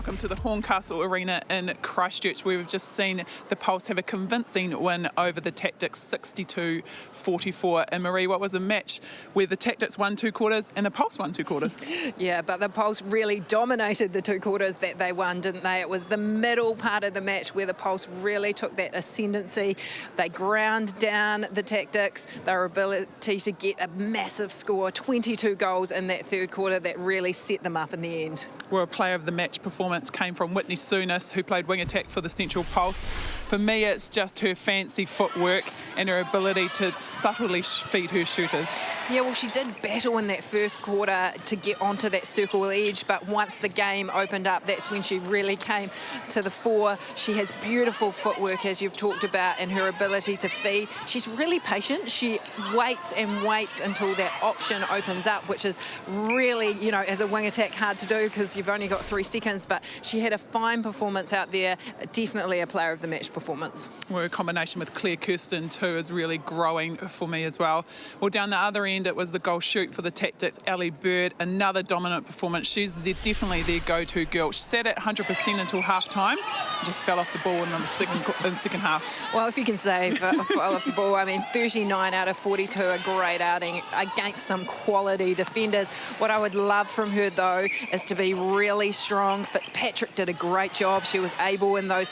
welcome to the Horncastle Arena in Christchurch, where we've just seen the Pulse have a convincing win over the Tactix 62-44. And Marie, what was a match where the Tactix won 2 quarters and the Pulse won 2 quarters? Yeah, but the Pulse really dominated the 2 quarters that they won, didn't they? It was the middle part of the match where the Pulse really took that ascendancy. They ground down the Tactix, their ability to get a massive score, 22 goals in that 3rd quarter, that really set them up in the end. Well, a player of the match performance came from Whitney Souness, who played wing attack for the Central Pulse. For me, it's just her fancy footwork and her ability to subtly feed her shooters. Yeah, well, she did battle in that 1st quarter to get onto that circle edge, but once the game opened up, that's when she really came to the fore. She has beautiful footwork, as you've talked about, and her ability to feed. She's really patient. She waits and waits until that option opens up, which is really, you know, as a wing attack, hard to do because you've only got 3 seconds, but she had a fine performance out there, definitely a player of the match performance. Well, a combination with Claire Kirsten too is really growing for me as well. Well, down the other end, it was the goal shoot for the Tactix, Ali Bird, another dominant performance. She's definitely their go-to girl. She sat at 100% until half-time, just fell off the ball in the second half. Well, if you can say fell off the ball, I mean, 39 out of 42, a great outing against some quality defenders. What I would love from her, though, is to be really strong. Fitzpatrick did a great job. She was able in those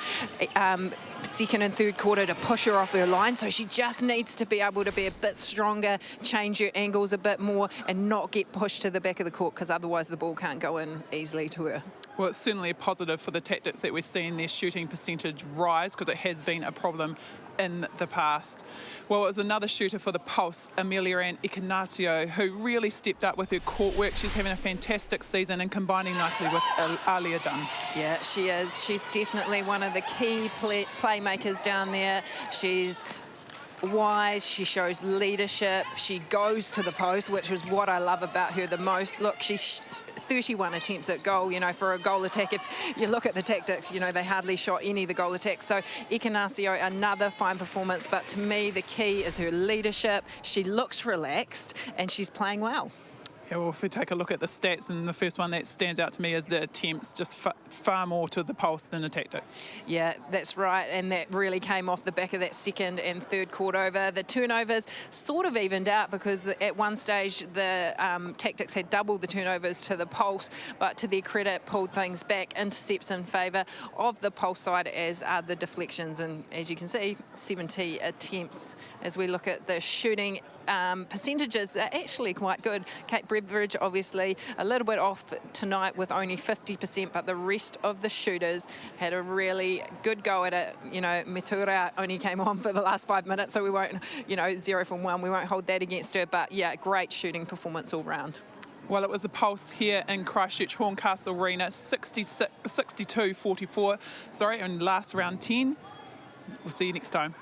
2nd and 3rd quarter to push her off her line, so she just needs to be able to be a bit stronger, change her angles a bit more and not get pushed to the back of the court, because otherwise the ball can't go in easily to her. Well, it's certainly a positive for the Tactix that we're seeing their shooting percentage rise, because it has been a problem in the past. Well, it was another shooter for the Pulse, Amelia Ignacio, who really stepped up with her court work. She's having a fantastic season and combining nicely with Alia Dunn. Yeah, she is. She's definitely one of the key playmakers down there. She's wise, she shows leadership, she goes to the post, which is what I love about her the most. Look, she's 31 attempts at goal, you know, for a goal attack. If you look at the Tactix, you know, they hardly shot any of the goal attacks. So Ignacio, another fine performance, but to me the key is her leadership. She looks relaxed and she's playing well. Yeah, well, if we take a look at the stats, and the first one that stands out to me is the attempts, just far more to the Pulse than the Tactix. Yeah, that's right, and that really came off the back of that 2nd and 3rd quarter over. The turnovers sort of evened out because at one stage the Tactix had doubled the turnovers to the Pulse, but to their credit pulled things back, intercepts in favour of the Pulse side, as are the deflections, and as you can see, 70 attempts. As we look at the shooting percentages, they're actually quite good. Kate Beveridge obviously a little bit off tonight with only 50%, but the rest of the shooters had a really good go at it. You know, Metura only came on for the last 5 minutes, so we won't, you know, 0 from 1, we won't hold that against her, but yeah, great shooting performance all round. Well, it was the Pulse here in Christchurch, Horncastle Arena, 62-44, sorry, in last round 10. We'll see you next time.